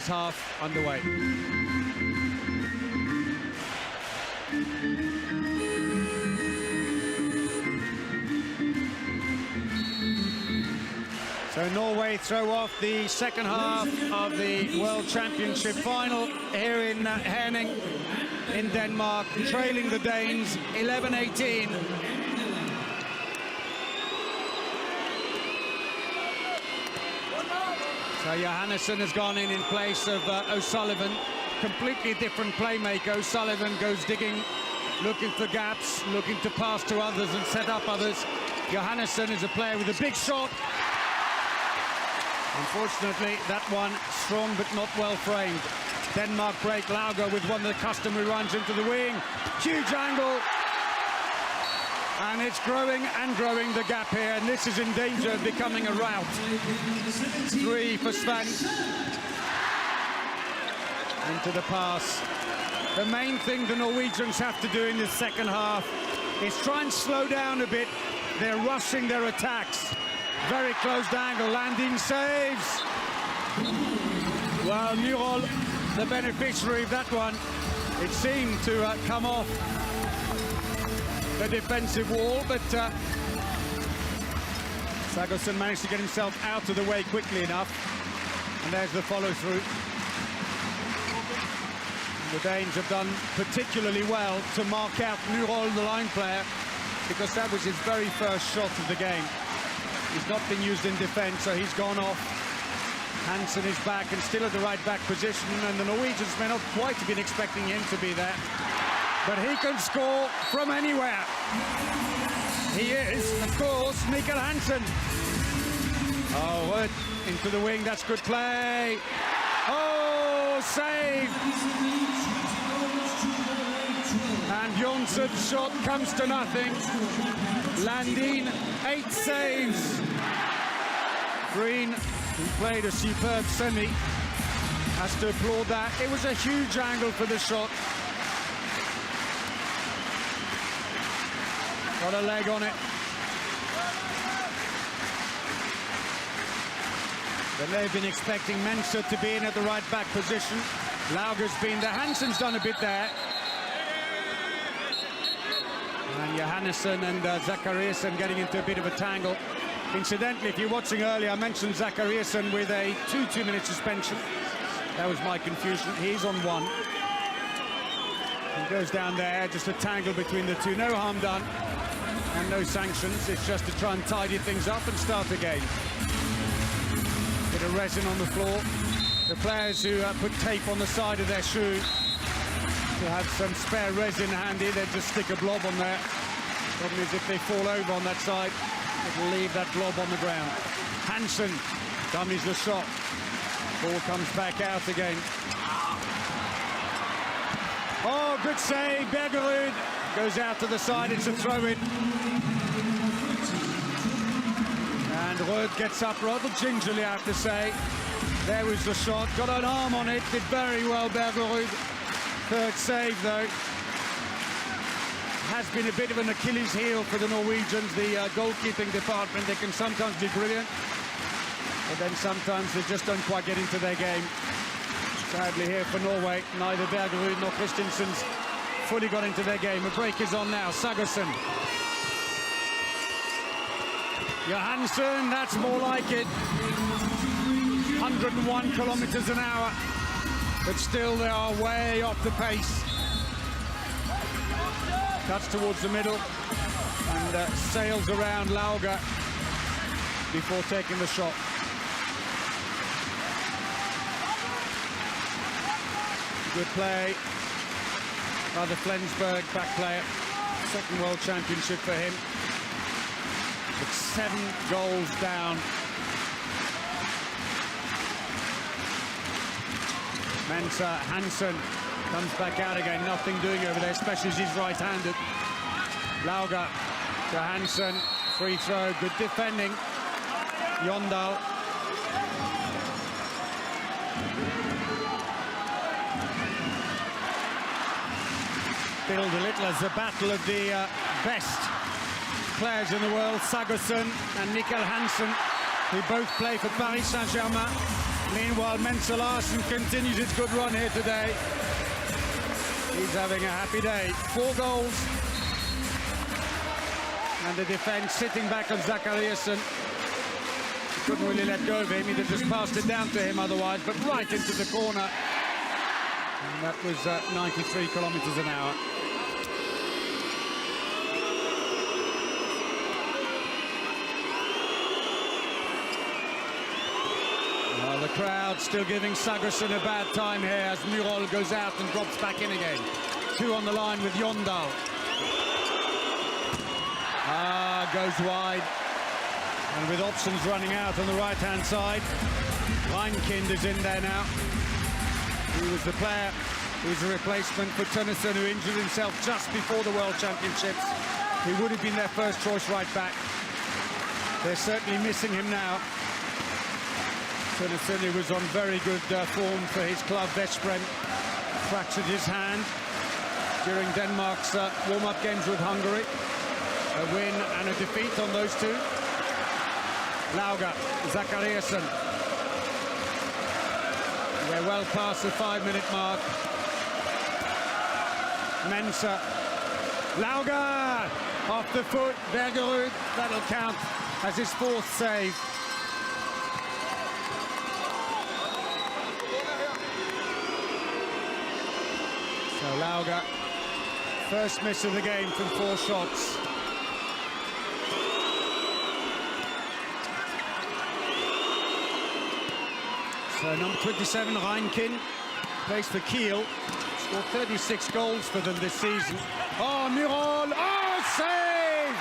half underway. So Norway throw off the second half of the World Championship final here in Herning in Denmark, trailing the Danes 11-18. So Johannesson has gone in place of O'Sullivan. Completely different playmaker. O'Sullivan goes digging, looking for gaps, looking to pass to others and set up others. Johannesson is a player with a big shot. Unfortunately, that one strong but not well framed. Denmark break. Lauger with one of the customary runs into the wing. Huge angle. And it's growing and growing, the gap here, and this is in danger of becoming a rout. 3 for Sven. Into the pass. The main thing the Norwegians have to do in the second half is try and slow down a bit. They're rushing their attacks. Very closed angle. Landin saves. Well, Nurol, the beneficiary of that one, it seemed to come off the defensive wall, but Sagosen managed to get himself out of the way quickly enough, and there's the follow-through. The Danes have done particularly well to mark out Nurol, the line player, because that was his very first shot of the game. He's not been used in defence, so he's gone off. Hansen is back and still at the right back position, and the Norwegians may not quite have been expecting him to be there. But he can score from anywhere. He is, of course, Mikkel Hansen. Oh, what? Into the wing, that's good play. Oh, save. And Jonsson's shot comes to nothing. Landin, 8 saves. Green, who played a superb semi, has to applaud that. It was a huge angle for the shot. Got a leg on it. Then they've been expecting Mensah to be in at the right back position. Lauger's been there. Hansen's done a bit there. And Johannesson and Zachariasen getting into a bit of a tangle. Incidentally, if you're watching earlier, I mentioned Zachariasen with a 2-minute suspension. That was my confusion. He's on 1. He goes down there, just a tangle between the two. No harm done. And no sanctions. It's just to try and tidy things up and start again. Bit of resin on the floor. The players who put tape on the side of their shoe to have some spare resin handy, they just stick a blob on there. Problem is, if they fall over on that side, it'll leave that blob on the ground. Hansen dummies the shot. Ball comes back out again. Oh, good save, Bergerud. Goes out to the side, it's a throw-in. And Rød gets up rather gingerly, I have to say. There was the shot, got an arm on it, did very well, Bergerud. 3rd save, though. Has been a bit of an Achilles heel for the Norwegians, the goalkeeping department. They can sometimes be brilliant, but then sometimes they just don't quite get into their game. Sadly here for Norway, neither Bergerud nor Christensen's fully got into their game. A break is on now. Sagosen. Johansson, that's more like it. 101 kilometers an hour, but still they are way off the pace. Cuts towards the middle and sails around Lauger before taking the shot. Good play by the Flensburg back player. 2nd World Championship for him. But 7 goals down. Mensah, Hansen comes back out again. Nothing doing over there, especially as he's right-handed. Lauger to Hansen. Free throw, good defending. Jondal. Billed a little as a battle of the best players in the world, Sagosen and Mikkel Hansen, who both play for Paris Saint-Germain. Meanwhile, Mensa Larsen continues his good run here today. He's having a happy day. 4 goals. And the defense sitting back on Zachariasen. Couldn't really let go of him. He'd have just passed it down to him otherwise, but right into the corner. And that was 93 kilometers an hour. Well, the crowd still giving Sagerson a bad time here as Murol goes out and drops back in again. 2 on the line with Jondal. Goes wide. And with options running out on the right-hand side, Reinkind is in there now. He was the player who's a replacement for Tønnesen, who injured himself just before the World Championships. He would have been their first choice right back. They're certainly missing him now. Tønnesen, who was on very good form for his club, Veszprem, fractured his hand during Denmark's warm-up games with Hungary. A win and a defeat on those 2. Lauga, Zachariasen. They're well past the 5-minute mark. Mensa. Lauga! Off the foot, Bergerud. That'll count as his 4th save. So Lauga, first miss of the game from 4 shots. So number 27, Reinkind, plays for Kiel, scored 36 goals for them this season. Oh, Murol, oh, save!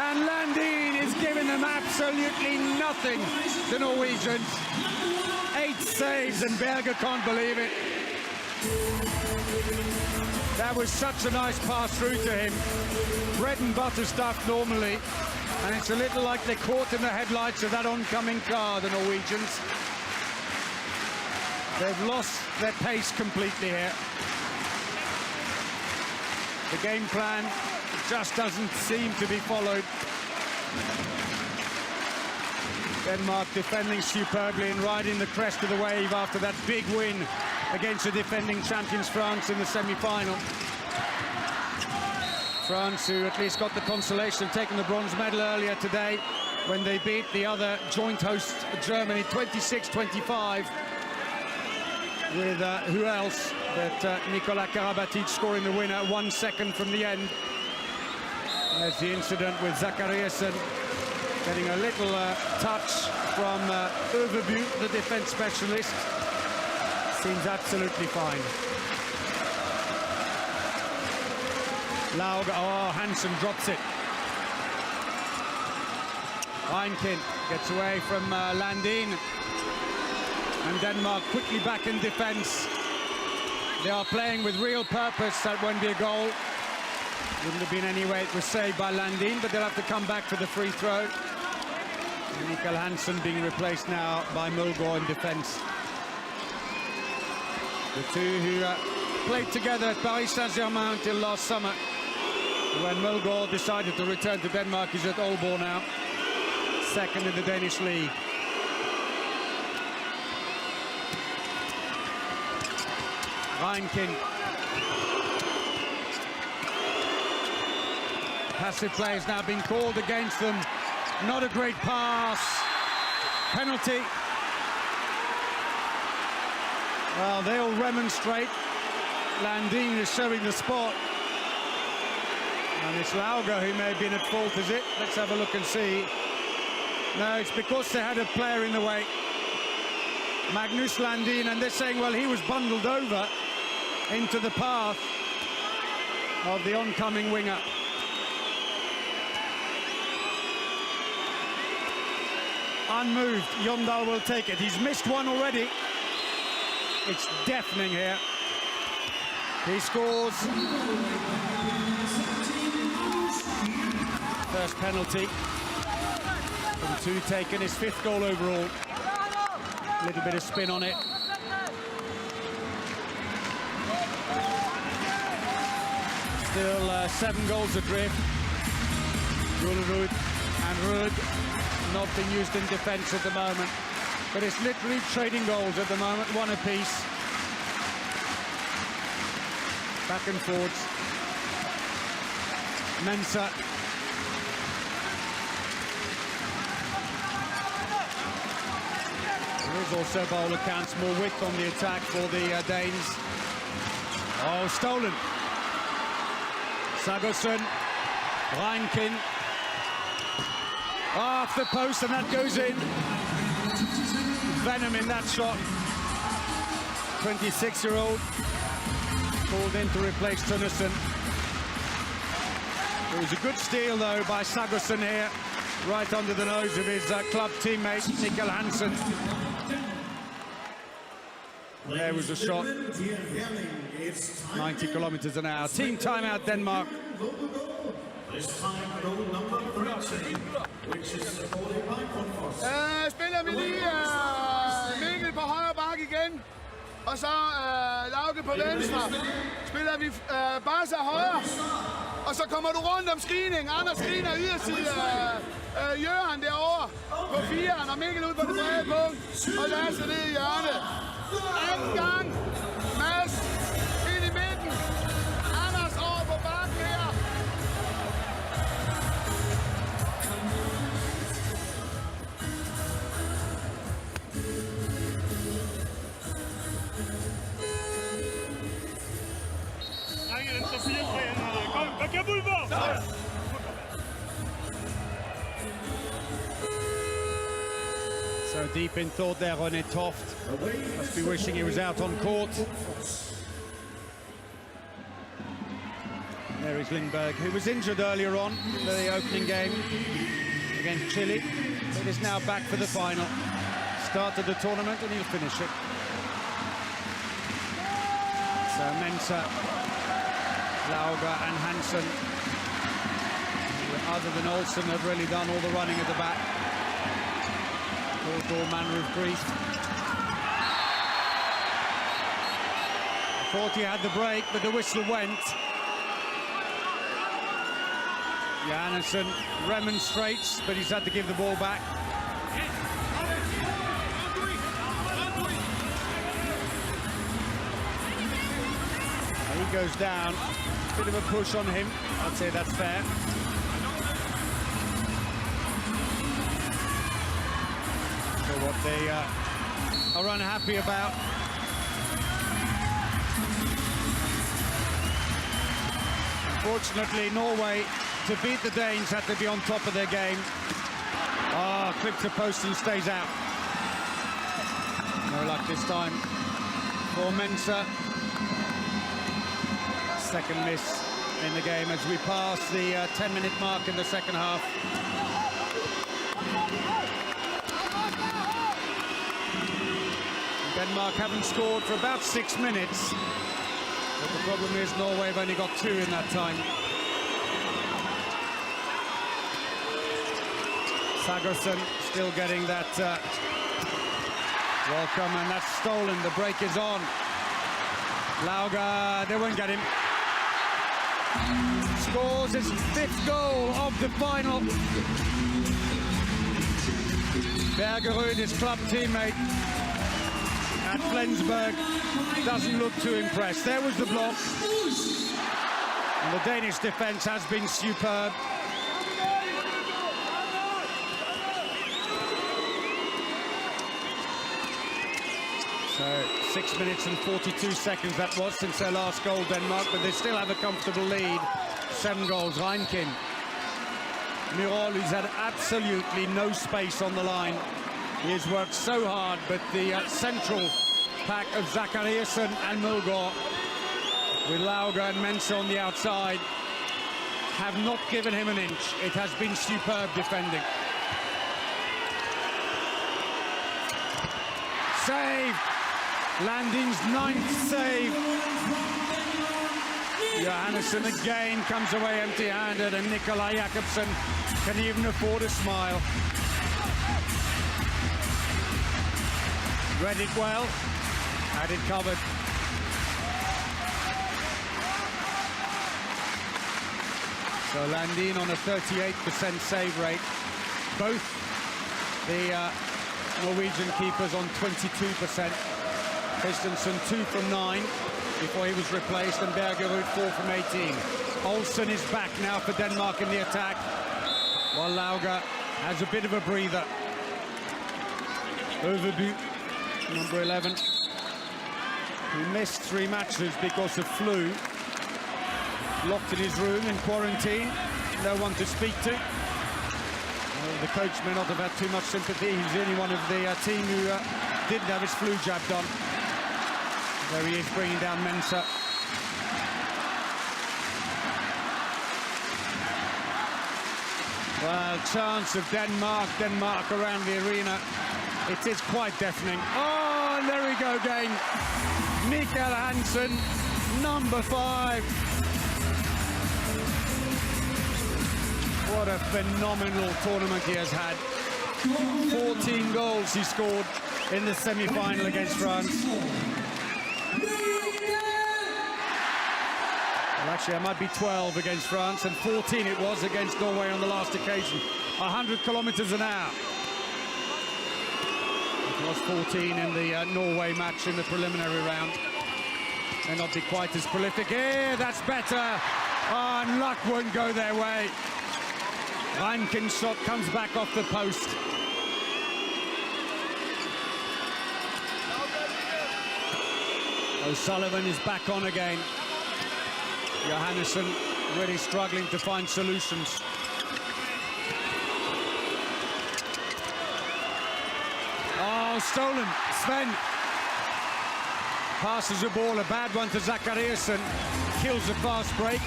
And Landin is giving them absolutely nothing, the Norwegians. 8 saves, and Berger can't believe it. That was such a nice pass through to him. Bread and butter stuff normally, and it's a little like they're caught in the headlights of that oncoming car, the Norwegians. They've lost their pace completely here. The game plan just doesn't seem to be followed. Denmark defending superbly and riding the crest of the wave after that big win against the defending champions France in the semi-final. France, who at least got the consolation of taking the bronze medal earlier today when they beat the other joint host Germany 26-25. With who else but Nikola Karabatic scoring the winner 1 second from the end. There's the incident with Zachariasen getting a little touch from Overbu, the defense specialist. Seems absolutely fine. Lauga, oh, Hansen drops it. Reinkind gets away from Landin. And Denmark quickly back in defense. They are playing with real purpose. That won't be a goal. Wouldn't have been anyway. It was saved by Landin, but they'll have to come back for the free throw. Mikael Hansen being replaced now by Mulgaard in defense. The 2 who played together at Paris Saint-Germain until last summer. When Mulgaard decided to return to Denmark, he's at Aalborg now. 2nd in the Danish league. Reinkind. Passive play has now been called against them. Not a great pass. Penalty. Well, they all remonstrate. Landin is showing the spot. And it's Lauga who may have been at fault, is it? Let's have a look and see. No, it's because they had a player in the way. Magnus Landin, and they're saying, well, he was bundled over into the path of the oncoming winger. Unmoved, Jondal will take it. He's missed one already. It's deafening here. He scores. First penalty from 2 taken, his 5th goal overall. A little bit of spin on it. Still 7 goals adrift. Jullerud and Ruud not being used in defence at the moment. But it's literally trading goals at the moment, one apiece. Back and forwards. Mensah. There is also, by all accounts, more width on the attack for the Danes. Oh, stolen. Sagosen. Reinkin. Off the post, and that goes in. Venom in that shot. 26-year-old. Called in to replace Tunnison. It was a good steal, though, by Sagosen here. Right under the nose of his club teammate, Mikkel Hansen. There was a shot. 90 kilometers an hour. Team timeout, Denmark. Spiller vi lige Mikkel på højre bakke igen, og så Lauke på venstre. Spiller vi Barca højre, og så kommer du rundt om screening. Anders screener yderside Jørgen derovre på 4'eren, og Mikkel ud på det tredje punkt, og Lasse ned i hjørnet. Anden gang, Mads ind i midten, Anders over på bakken her. So deep in thought there, René Toft. Must be wishing he was out on court. There is Lindberg, who was injured earlier on in the opening game against Chile, but is now back for the final. Started the tournament and he'll finish it. So Mensah, Lauga and Hansen, other than Olsen, have really done all the running at the back. Caused all manner of grief. I thought he had the break, but the whistle went. Johannesson remonstrates, but he's had to give the ball back. And he goes down. Bit of a push on him. I'd say that's fair. So what they are unhappy about. Unfortunately, Norway, to beat the Danes, had to be on top of their game. Ah, clips the post and stays out. No luck this time for Mensah. Second miss in the game as we pass the 10-minute mark in the second half. Denmark haven't scored for about 6 minutes. But the problem is Norway have only got 2 in that time. Sagosen still getting that welcome, and that's stolen. The break is on. Lauga, they won't get him. Scores his 5th goal of the final. Bergerud, his club teammate at Flensburg, doesn't look too impressed. There was the block. And the Danish defence has been superb. So 6 minutes and 42 seconds that was since their last goal, Denmark, but they still have a comfortable lead. 7 goals, Reinkin. Myrol, who's had absolutely no space on the line. He has worked so hard, but the central pack of Zachariasen and Mulgaard, with Lauga and Mensah on the outside, have not given him an inch. It has been superb defending. Saved! Landing's 9th save. Johannesson again comes away empty-handed, and Nikolai Jakobsen can even afford a smile. Read it well, had it covered. So Landin on a 38% save rate. Both the Norwegian keepers on 22%. Christensen 2 from 9 before he was replaced, and Bergerud 4 from 18. Olsen is back now for Denmark in the attack, while Lauger has a bit of a breather. Overby, number 11. He missed 3 matches because of flu. Locked in his room in quarantine, no one to speak to. Well, the coach may not have had too much sympathy. He's the only one of the team who didn't have his flu jab done. There he is, bringing down Mensah. Well, chance of Denmark around the arena. It is quite deafening. Oh, and there we go again. Michael Hansen, number 5. What a phenomenal tournament he has had. 14 goals he scored in the semi-final against France. Well, actually, it might be 12 against France, and 14 it was against Norway on the last occasion. 100 kilometers an hour. It was 14 in the Norway match in the preliminary round. May not be quite as prolific. Here, that's better. Oh, and luck won't go their way. Reinken's shot comes back off the post. O'Sullivan is back on again. Johannesson really struggling to find solutions. Oh, stolen. Sven passes the ball, a bad one to Zachariasen. Kills the fast break.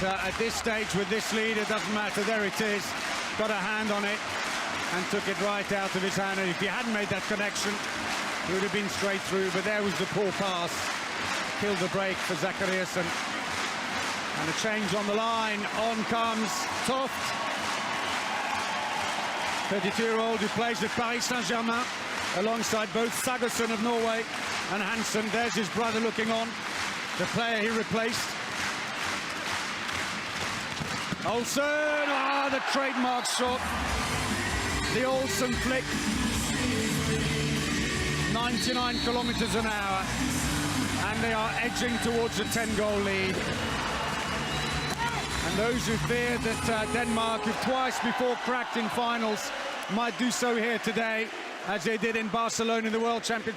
But at this stage, with this lead, it doesn't matter. There it is. Got a hand on it and took it right out of his hand. And if he hadn't made that connection, he would have been straight through. But there was the poor pass. Killed the break for Zachariasen. And a change on the line. On comes Toft. 32-year-old who plays at Paris Saint-Germain alongside both Sagerson of Norway and Hansen. There's his brother looking on, the player he replaced. Olsen, the trademark shot. The Olsen flick. 99 kilometers an hour. And they are edging towards a 10-goal lead. And those who feared that Denmark, who've twice before cracked in finals, might do so here today, as they did in Barcelona in the World Championship.